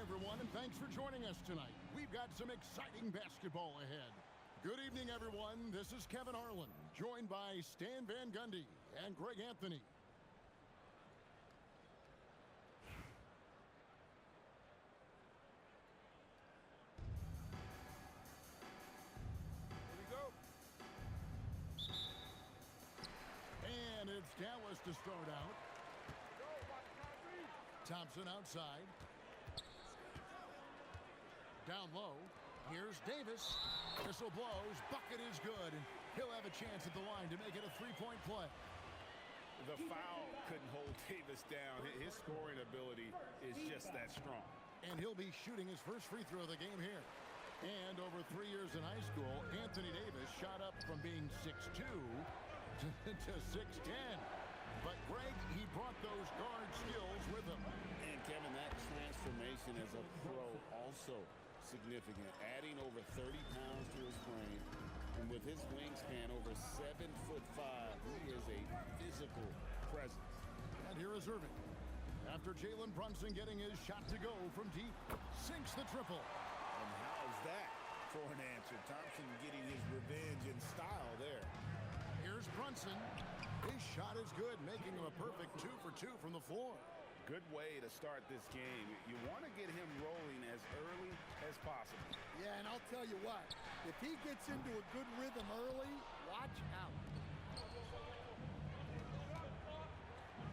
everyone, and thanks for joining us tonight. We've got some exciting basketball ahead. Good evening, everyone. This is Kevin Harlan, joined by Stan Van Gundy and Greg Anthony. Here we go. And it's Dallas to start out. Thompson outside. Down low. Here's Davis. Whistle blows. Bucket is good. He'll have a chance at the line to make it a three-point play. The foul couldn't hold Davis down. His scoring ability is just that strong. And he'll be shooting his first free throw of the game here. And over 3 years in high school, Anthony Davis shot up from being 6'2" to 6'10". But Greg, he brought those guard skills with him. And Kevin, that transformation as a pro also significant. Adding over 30 pounds to his frame. And with his wingspan over 7'5", he is a physical presence. And here is Irving. After Jalen Brunson getting his shot to go from deep, sinks the triple. And how's that for an answer? Thompson getting his revenge in style there. Here's Brunson. His shot is good, making him a perfect 2 for 2 from the floor. Good way to start this game. You want to get him rolling as early as possible. Yeah, and I'll tell you what, if he gets into a good rhythm early, watch out.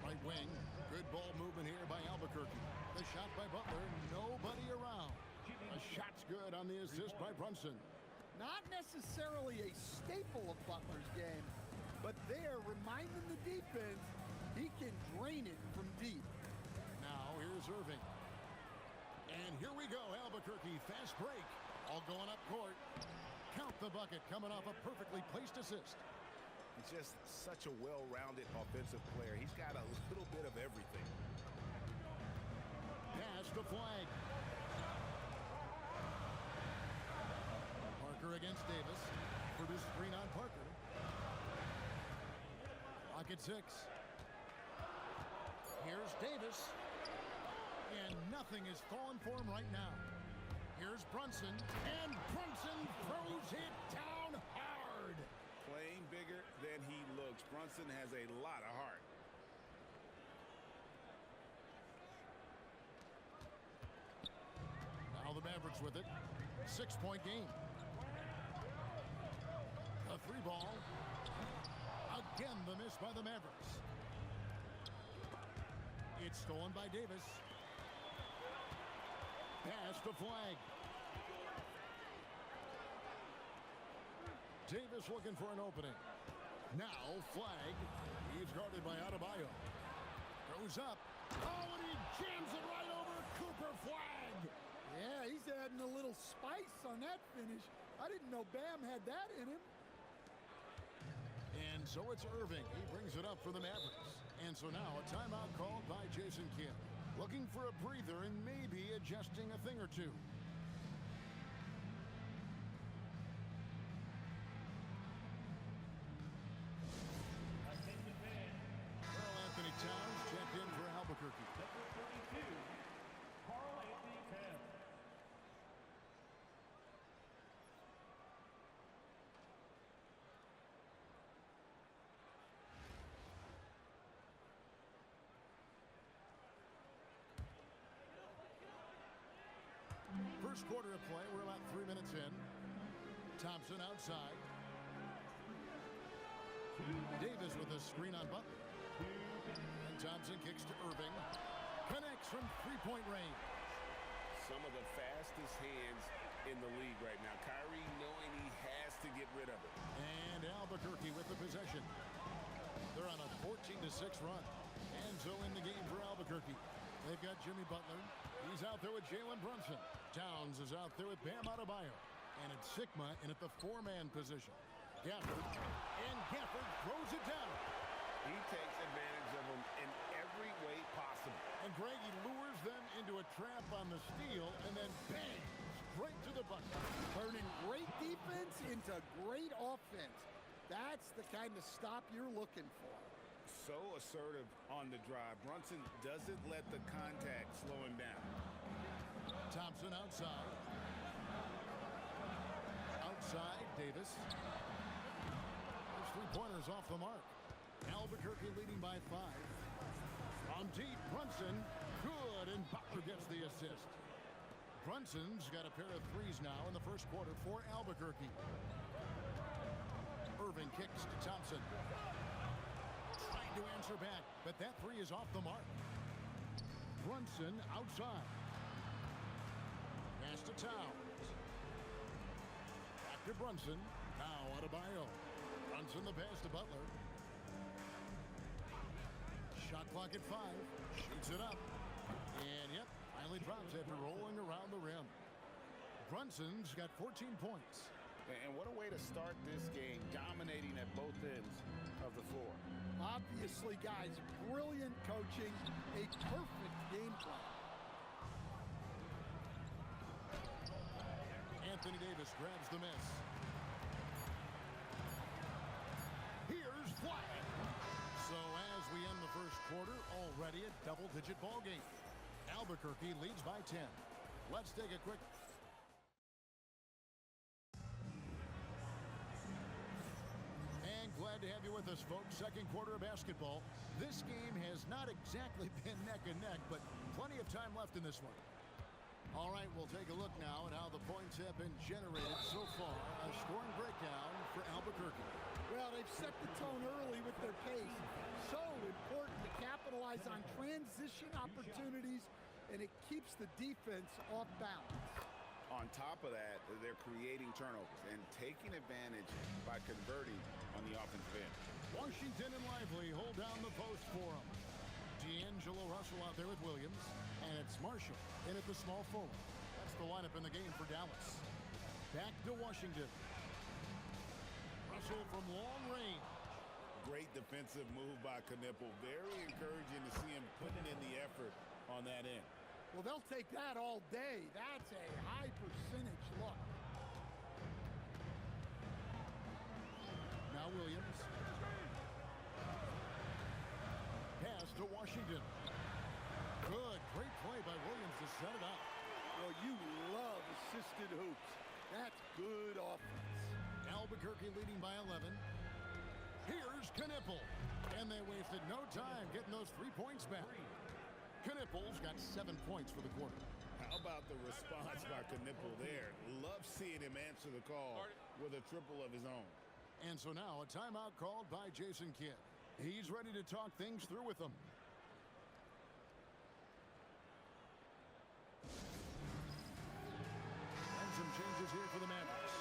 Right wing, good ball movement here by Albuquerque. The shot by Butler, nobody around. A shot's good on the assist by Brunson. Not necessarily a staple of Butler's game, but there, reminding the defense, he can drain it from deep. Now, here's Irving. And here we go, Albuquerque, fast break. All going up court. Count the bucket, coming off a perfectly placed assist. He's just such a well-rounded offensive player. He's got a little bit of everything. Pass to Flag. Parker against Davis. Produced screen on Parker. Pocket 6. Here's Davis. And nothing is falling for him right now. Here's Brunson. And Brunson throws it down hard. Playing bigger than he looks. Brunson has a lot of heart. Now the Mavericks with it. 6-point game. A 3-ball. Again, the miss by the Mavericks. It's stolen by Davis. Pass to Flag. Davis looking for an opening. Now Flag. He's guarded by Adebayo. Goes up. Oh, and he jams it right over Cooper Flag. Yeah, he's adding a little spice on that finish. I didn't know Bam had that in him. And so it's Irving. He brings it up for the Mavericks. And so now a timeout called by Jason Kidd. Looking for a breather and maybe adjusting a thing or two. Karl Anthony Towns checked in for Albuquerque. Number 32, Karl Anthony Towns. First quarter of play, we're about 3 minutes in. Thompson outside. Davis with a screen on Butler. And Thompson kicks to Irving. Connects from three-point range. Some of the fastest hands in the league right now. Kyrie knowing he has to get rid of it. And Albuquerque with the possession. They're on a 14-6 run. And so in the game for Albuquerque. They've got Jimmy Butler. He's out there with Jalen Brunson. Towns is out there with Bam Adebayo. And it's Sigma in at the 4-man position. Gafford. And Gafford throws it down. He takes advantage of them in every way possible. And Greg, he lures them into a trap on the steal and then bang, straight to the bucket. Turning great defense into great offense. That's the kind of stop you're looking for. So assertive on the drive. Brunson doesn't let the contact slow him down. Thompson outside. Outside, Davis. Those three-pointers off the mark. Albuquerque leading by 5. On deep, Brunson. Good, and Butler gets the assist. Brunson's got a pair of threes now in the first quarter for Albuquerque. Irving kicks to Thompson. Trying to answer back, but that three is off the mark. Brunson outside. Pass to Towns. Back to Brunson. Now Adebayo. Brunson the pass to Butler. Shot clock at 5. Shoots it up. And yep, finally drops after rolling around the rim. Brunson's got 14 points. And what a way to start this game, dominating at both ends of the floor. Obviously, guys, brilliant coaching, a perfect game plan. Anthony Davis grabs the miss. Here's Flag. So as we end the first quarter, already a double-digit ball game. Albuquerque leads by 10. Let's take a quick... And glad to have you with us, folks. Second quarter of basketball. This game has not exactly been neck and neck, but plenty of time left in this one. All right, we'll take a look now at how the points have been generated so far. A scoring breakdown for Albuquerque. Well, they've set the tone early with their pace. So important to capitalize on transition opportunities, and it keeps the defense off balance. On top of that, they're creating turnovers and taking advantage by converting on the offensive end. Washington and Lively hold down the post for them. D'Angelo Russell out there with Williams, and it's Marshall in at the small forward. That's the lineup in the game for Dallas. Back to Washington. Russell from long range. Great defensive move by Knipple. Very encouraging to see him putting in the effort on that end. Well, they'll take that all day. That's a high percentage look. Now Williams. Pass to Washington. Good, great play by Williams to set it up. Well, you love assisted hoops. That's good offense. Albuquerque leading by 11. Here's Knipple. And they wasted no time getting those 3 points back. Knipple's got 7 points for the quarter. How about the response by Knipple there? Love seeing him answer the call with a triple of his own. And so now a timeout called by Jason Kidd. He's ready to talk things through with them. And some changes here for the Mavericks.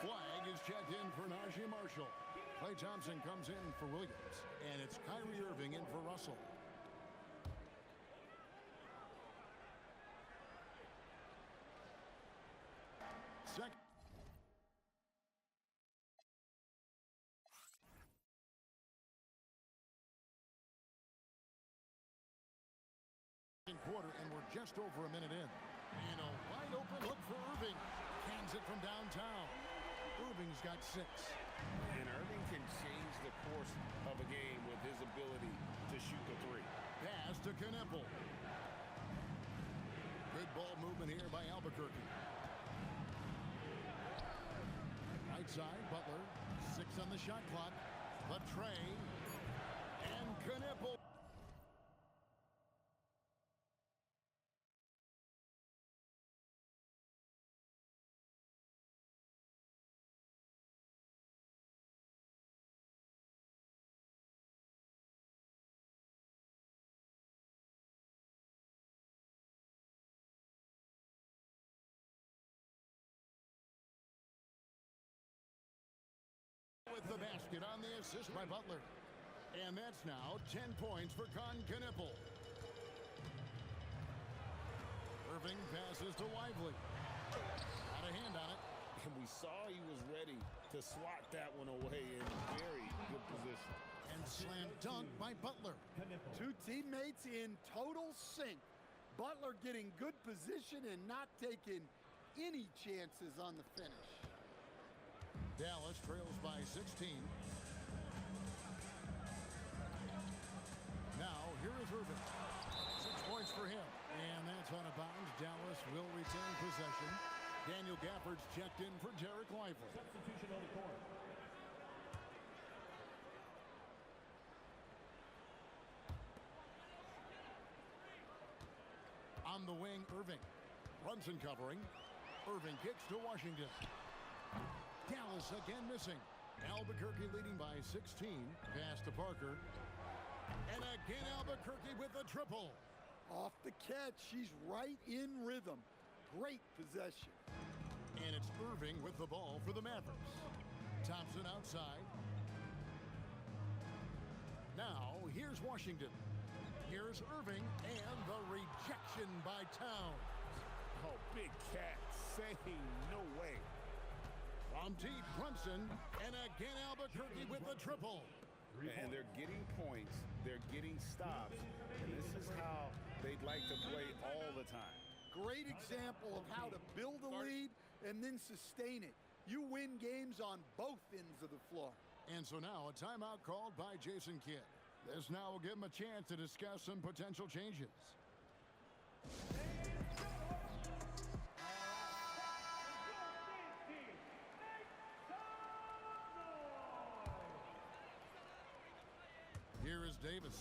Flag is checked in for Najee Marshall. Klay Thompson comes in for Williams. And it's Kyrie Irving in for Russell. Second quarter, and we're just over a minute in. And a wide open look for Irving. Hands it from downtown. Irving's got 6. And Irving can change the course of a game with his ability to shoot the 3. Pass to Knipple. Good ball movement here by Albuquerque. Right side, Butler. 6 on the shot clock. The tray. And Knipple. With the basket on the assist by Butler. And that's now 10 points for Knipple. Irving passes to Lively. Got a hand on it. And we saw he was ready to swat that one away in very good position. And slam dunk by Butler. Two teammates in total sync. Butler getting good position and not taking any chances on the finish. Dallas trails by 16. Now, here is Irving. 6 points for him. And that's out of bounds. Dallas will retain. Edwards checked in for Derek Lively. Substitution on the court. On the wing, Irving. Brunson covering. Irving kicks to Washington. Dallas again missing. Albuquerque leading by 16. Pass to Parker. And again Albuquerque with a triple. Off the catch, she's right in rhythm. Great possession. And it's Irving with the ball for the Mavericks. Thompson outside. Now, here's Washington. Here's Irving, and the rejection by Towns. Oh, big cat saying no way. From deep, Brunson, and again Albuquerque with the triple. And they're getting points, they're getting stops, and this is how they'd like to play all the time. Great example of how to build a lead and then sustain it. You win games on both ends of the floor. And so now a timeout called by Jason Kidd. This now will give him a chance to discuss some potential changes. Here is Davis.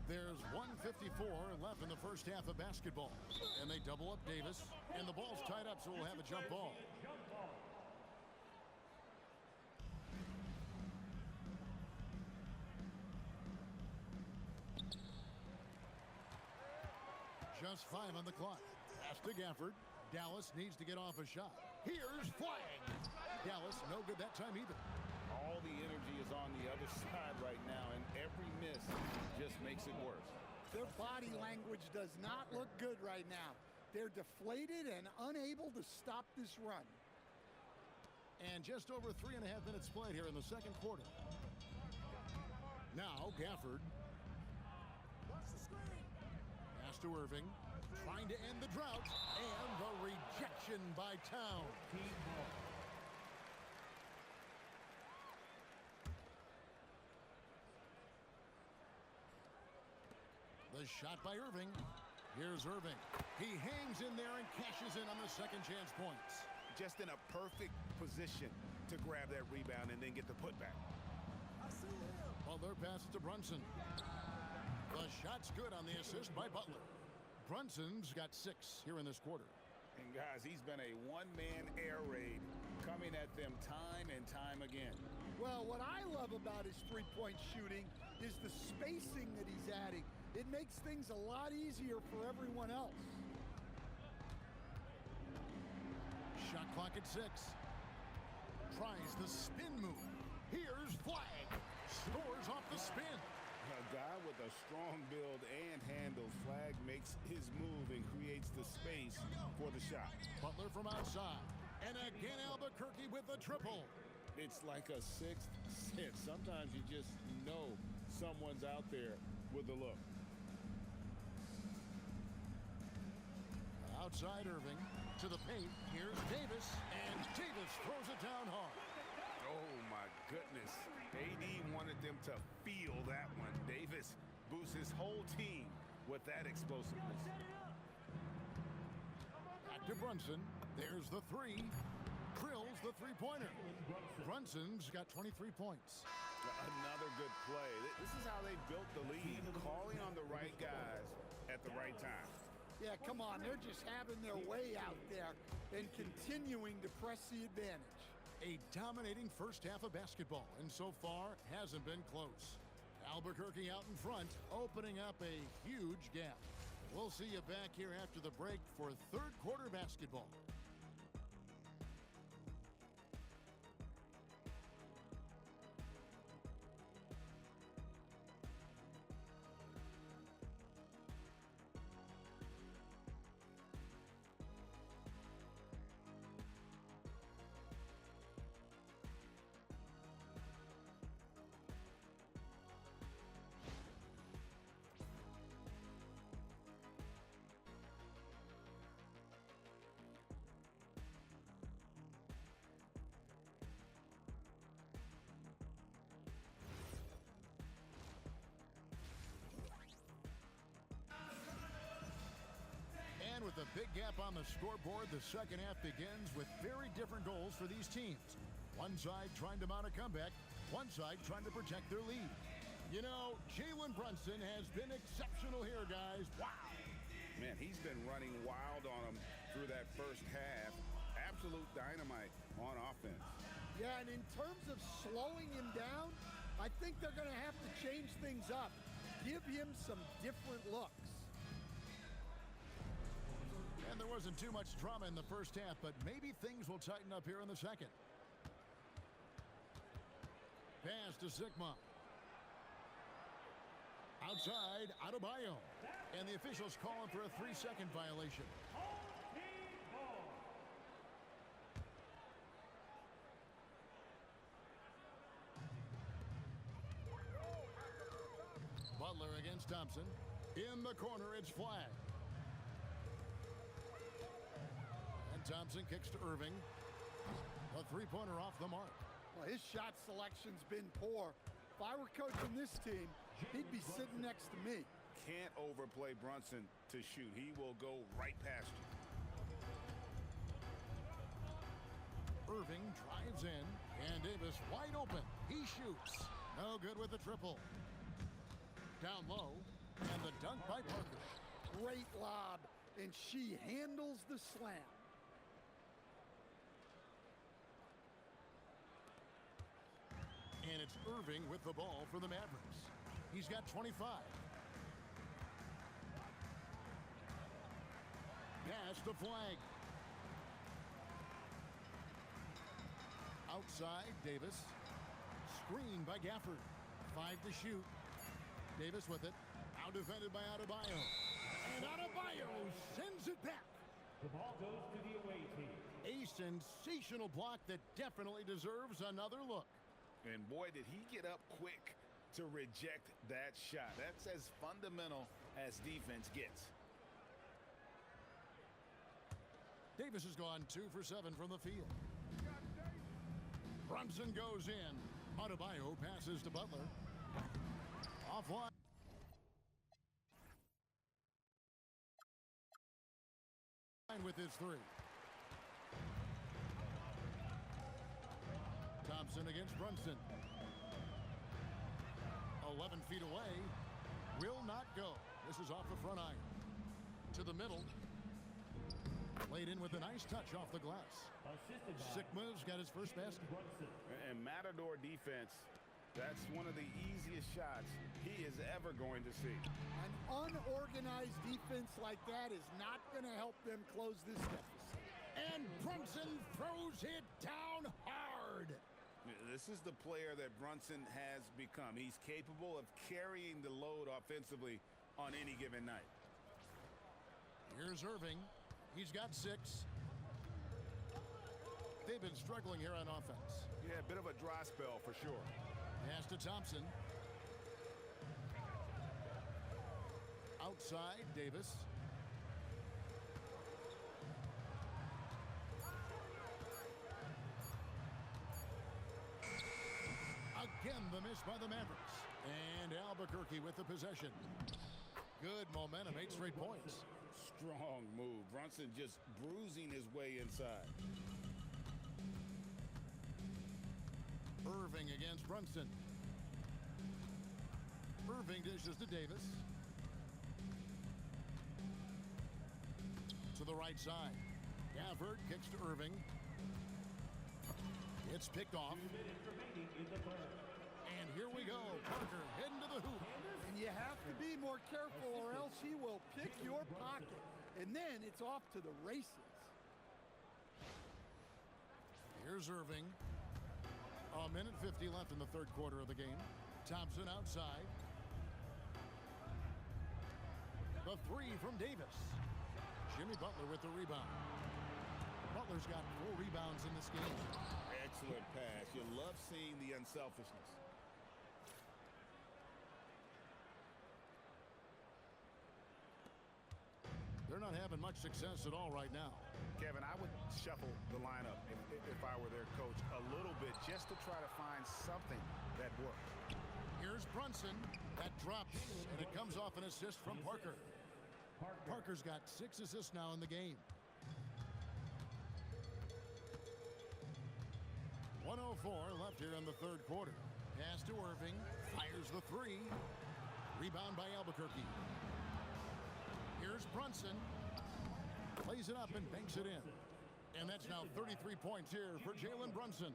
There's 1:54 left in the first half of basketball. And they double up Davis. And the ball's tied up, so we'll have a jump ball. Just 5 on the clock. Pass to Gafford. Dallas needs to get off a shot. Here's flag. Dallas no good that time either. All the energy is on the other side right now, and every miss just makes it worse. Their body language does not look good right now. They're deflated and unable to stop this run. And just over 3.5 minutes played here in the second quarter. Now Gafford. Pass to Irving. Trying to end the drought. And the rejection by Towns. The shot by Irving. Here's Irving. He hangs in there and cashes in on the second chance points. Just in a perfect position to grab that rebound and then get the putback. Butler passes to Brunson. The shot's good on the assist by Butler. Brunson's got 6 here in this quarter. And guys, he's been a one-man air raid coming at them time and time again. Well, what I love about his three-point shooting is the spacing that he's adding. It makes things a lot easier for everyone else. Shot clock at 6. Tries the spin move. Here's flag. Scores off the spin. A guy with a strong build and handles. Flag makes his move and creates the space for the shot. Butler from outside. And again Albuquerque with a triple. It's like a sixth sense. Sometimes you just know someone's out there with a look. Outside Irving. To the paint. Here's Davis. And Davis throws it down hard. Oh, my goodness. AD wanted them to feel that one. Davis boosts his whole team with that explosiveness. Back to Brunson. There's the 3. Drills the three-pointer. Brunson's got 23 points. Another good play. This is how they built the lead. Calling on the right guys at the right time. Yeah, come on. They're just having their way out there and continuing to press the advantage. A dominating first half of basketball, and so far hasn't been close. Albuquerque out in front, opening up a huge gap. We'll see you back here after the break for third quarter basketball. Big gap on the scoreboard. The second half begins with very different goals for these teams. One side trying to mount a comeback, one side trying to protect their lead. You know, Jalen Brunson has been exceptional here, guys. Wow. Man, he's been running wild on him through that first half. Absolute dynamite on offense. Yeah, and in terms of slowing him down, I think they're going to have to change things up. Give him some different looks. And there wasn't too much drama in the first half, but maybe things will tighten up here in the second. Pass to Sigma. Outside, Adebayo. And the officials calling for a 3-second violation. Butler against Thompson. In the corner, it's flagged. Thompson kicks to Irving. A three-pointer off the mark. Well, his shot selection's been poor. If I were coaching this team, he'd be sitting next to me. Can't overplay Brunson to shoot. He will go right past you. Irving drives in, and Davis wide open. He shoots. No good with the triple. Down low, and the dunk by Parker. Great lob, and she handles the slam. And it's Irving with the ball for the Mavericks. He's got 25. Pass to Flag. Outside, Davis. Screen by Gafford. 5 to shoot. Davis with it. Out defended by Adebayo. And Adebayo sends it back. The ball goes to the away team. A sensational block that definitely deserves another look. And boy, did he get up quick to reject that shot. That's as fundamental as defense gets. Davis has gone 2 for 7 from the field. Brunson goes in. Adebayo passes to Butler. Offline. With his 3. Thompson against Brunson. 11 feet away. Will not go. This is off the front iron. To the middle. Laid in with a nice touch off the glass. Sigma's got his first basket. And Matador defense, that's one of the easiest shots he is ever going to see. An unorganized defense like that is not going to help them close this deficit. And Brunson throws it down hard. This is the player that Brunson has become. He's capable of carrying the load offensively on any given night. Here's Irving. He's got 6. They've been struggling here on offense. Yeah, a bit of a dry spell for sure. Pass to Thompson. Outside, Davis. Again, the miss by the Mavericks. And Albuquerque with the possession. Good momentum, 8 straight points. Strong move. Brunson just bruising his way inside. Irving against Brunson. Irving dishes to Davis. To the right side. Gafford kicks to Irving. It's picked off. 2 minutes remaining in the third. And here we go. Parker heading to the hoop. And you have to be more careful or else he will pick your pocket. And then it's off to the races. Here's Irving. A minute 50 left in the third quarter of the game. Thompson outside. The 3 from Davis. Jimmy Butler with the rebound. Butler's got 4 rebounds in this game. Excellent pass. You love seeing the unselfishness. They're not having much success at all right now. Kevin, I would shuffle the lineup if I were their coach a little bit just to try to find something that works. Here's Brunson. That drops, and it comes off an assist from Parker. Parker's got 6 assists now in the game. 1:04 left here in the third quarter. Pass to Irving. Fires the 3. Rebound by Albuquerque. Here's Brunson. Plays it up and banks it in. And that's now 33 points here for Jalen Brunson.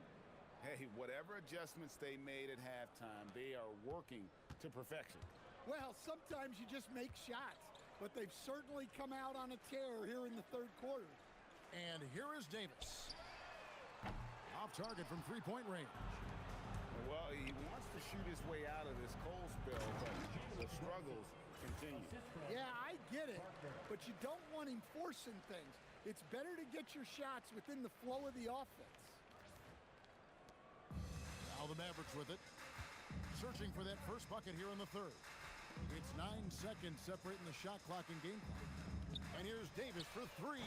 Hey, whatever adjustments they made at halftime, they are working to perfection. Well, sometimes you just make shots, but they've certainly come out on a tear here in the third quarter. And here is Davis. Off target from three-point range. Well, he wants to shoot his way out of this cold spell, but the struggles continue. Yeah, I get it, but you don't want him forcing things. It's better to get your shots within the flow of the offense. Now the Mavericks with it. Searching for that first bucket here in the third. It's 9 seconds separating the shot clock and game clock. And here's Davis for 3.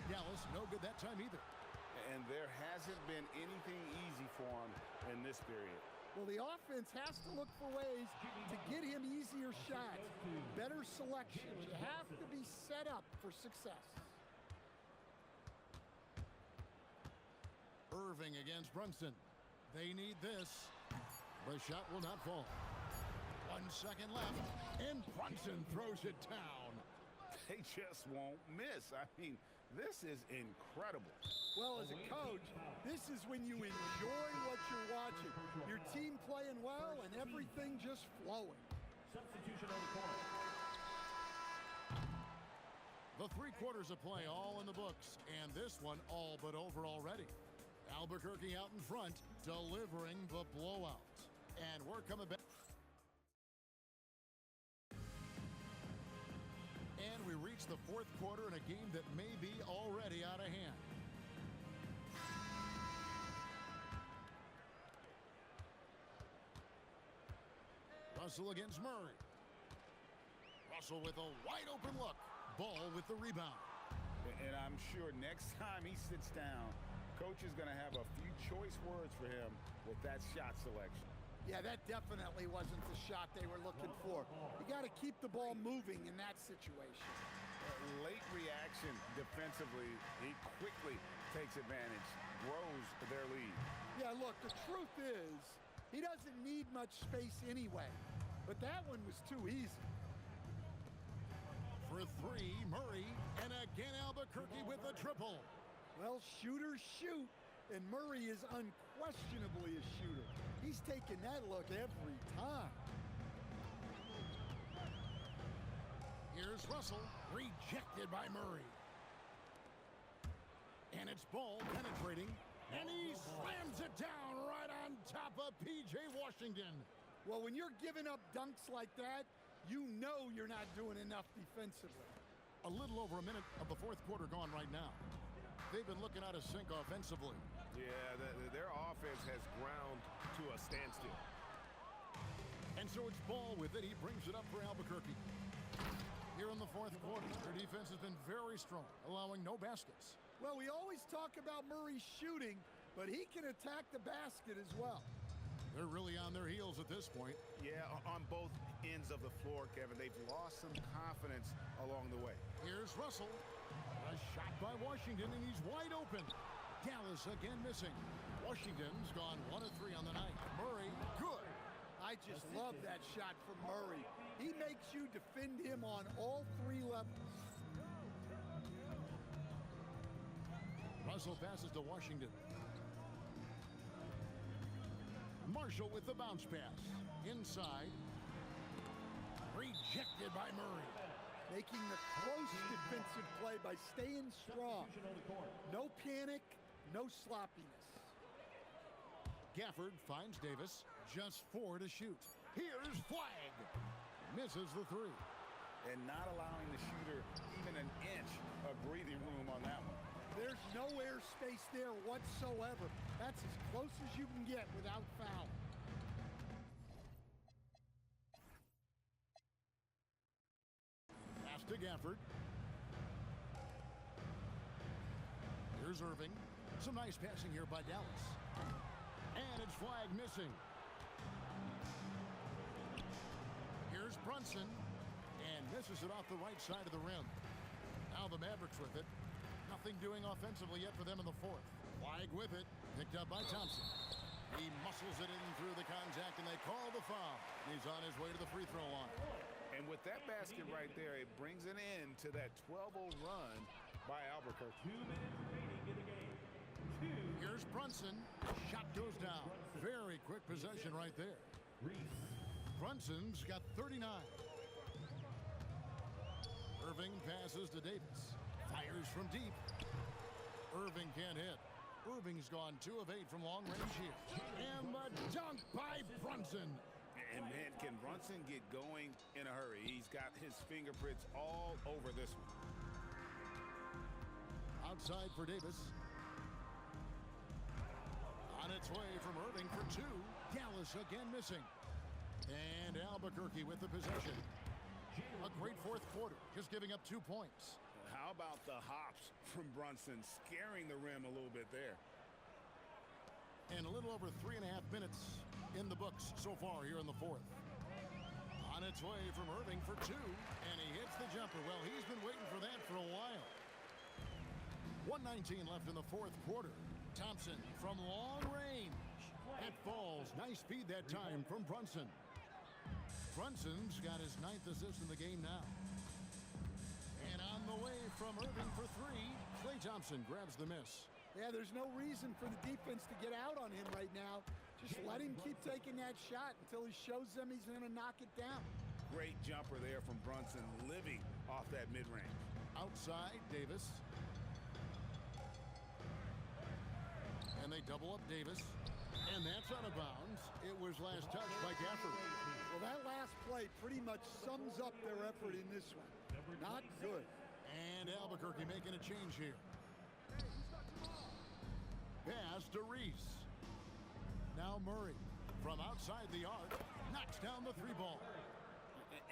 Dallas, no good that time either. And there hasn't been anything easy for him in this period. Well, the offense has to look for ways to get him easier shots, better selections. You have to be set up for success. Irving against Brunson. They need this. The shot will not fall. 1 second left, and Brunson throws it down. They just won't miss. I mean, this is incredible. Well, as a coach, this is when you enjoy what you're watching. Your team playing well and everything just flowing. Substitution on the court. The 3 quarters of play all in the books, and this one all but over already. Albuquerque out in front, delivering the blowout. And we're coming back. And we reach the fourth quarter in a game that may be already out of hand. Russell against Murray. Russell with a wide open look. Ball with the rebound. And I'm sure next time he sits down, coach is going to have a few choice words for him with that shot selection. Yeah, that definitely wasn't the shot they were looking for. You got to keep the ball moving in that situation. Late reaction defensively, he quickly takes advantage, grows their lead. Yeah, look, the truth is, he doesn't need much space anyway. But that one was too easy. For 3, Murray, and again Albuquerque with a triple. Well, shooters shoot, and Murray is unquestionably a shooter. He's taking that look every time. Here's Russell, rejected by Murray. And it's Ball penetrating, and he slams it down right on top of P.J. Washington. Well, when you're giving up dunks like that, you know you're not doing enough defensively. A little over a minute of the fourth quarter gone right now. They've been looking out of sync offensively. Yeah, their offense has ground to a standstill. And so it's Ball with it. He brings it up for Albuquerque. Here in the fourth quarter, their defense has been very strong, allowing no baskets. Well, we always talk about Murray shooting, but he can attack the basket as well. They're really on their heels at this point. Yeah, on both ends of the floor, Kevin. They've lost some confidence along the way. Here's Russell. A shot by Washington, and he's wide open. Dallas again missing. Washington's gone 1 of 3 on the night. Murray, good. I just love that shot from Murray. He makes you defend him on all 3 levels. Russell passes to Washington. Marshall with the bounce pass. Inside. Rejected by Murray. Making the close defensive play by staying strong. No panic, no sloppiness. Gafford finds Davis. Just 4 to shoot. Here's Flag. Misses the 3. And not allowing the shooter even an inch of breathing room on that one. There's no airspace there whatsoever. That's as close as you can get without foul. Pass to Gafford. Here's Irving. Some nice passing here by Dallas. And it's Flag missing. Here's Brunson. And misses it off the right side of the rim. Now the Mavericks with it. Nothing doing offensively yet for them in the fourth. Flag with it. Picked up by Thompson. He muscles it in through the contact, and they call the foul. He's on his way to the free throw line. And with that basket right there, it brings an end to that 12-0 run by Albuquerque. 2 minutes remaining in the game. Here's Brunson. Shot goes down. Very quick possession right there. Reese. Brunson's got 39. Irving passes to Davis. Fires from deep. Irving can't hit. Irving's gone 2 of 8 from long range here. And the dunk by Brunson. And man, can Brunson get going in a hurry? He's got his fingerprints all over this one. Outside for Davis. On its way from Irving for 2. Dallas again missing. And Albuquerque with the possession. A great fourth quarter, just giving up 2 points. How about the hops from Brunson, scaring the rim a little bit there. And a little over 3.5 minutes in the books so far here in the fourth. On its way from Irving for 2, and he hits the jumper. Well, he's been waiting for that for a while. 1:19 left in the fourth quarter. Thompson from long range. It falls. Nice speed that time from Brunson. Brunson's got his 9th assist in the game now. And on the way from Irving for 3, Klay Thompson grabs the miss. Yeah, there's no reason for the defense to get out on him right now. Just let him keep taking that shot until he shows them he's going to knock it down. Great jumper there from Brunson, living off that mid-range. Outside, Davis. And they double up Davis. And that's out of bounds. It was last touched by Gafford. Well, that last play pretty much sums up their effort in this one. Not good. And Albuquerque making a change here. Pass to Reese. Now Murray from outside the arc knocks down the 3-ball.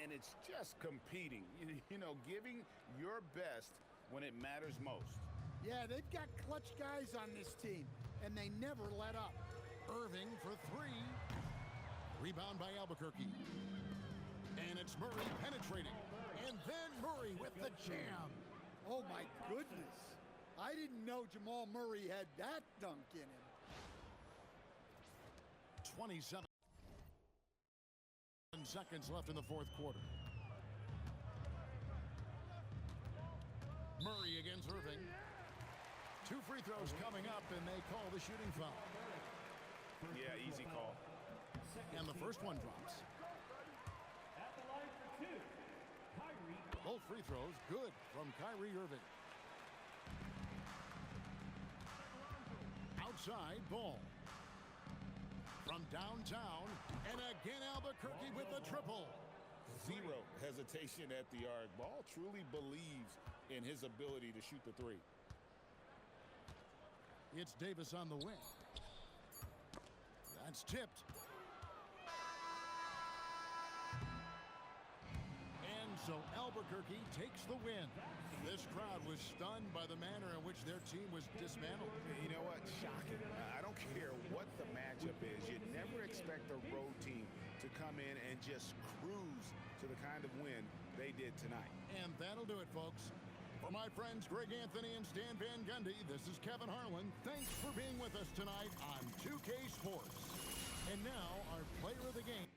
And it's just competing, you know, giving your best when it matters most. Yeah, they've got clutch guys on this team, and they never let up. Irving for 3. Rebound by Albuquerque. And it's Murray penetrating. And then Murray with the jam. Oh, my goodness. I didn't know Jamal Murray had that dunk in him. 27 seconds left in the fourth quarter. Murray against Irving. 2 free throws coming up, and they call the shooting foul. Yeah, easy call. And the first one drops. At the line for 2, Kyrie. Both free throws good from Kyrie Irving. Outside, Ball. From downtown, and again Albuquerque with a triple. Zero hesitation at the arc. Ball truly believes in his ability to shoot the 3. It's Davis on the wing. That's tipped. And so Albuquerque takes the win. This crowd was stunned by the manner in which their team was dismantled. You know what? Shocking. I don't care what the matchup is. You never expect a road team to come in and just cruise to the kind of win they did tonight. And that'll do it, folks. For my friends Greg Anthony and Stan Van Gundy, this is Kevin Harlan. Thanks for being with us tonight on 2K Sports. And now our player of the game.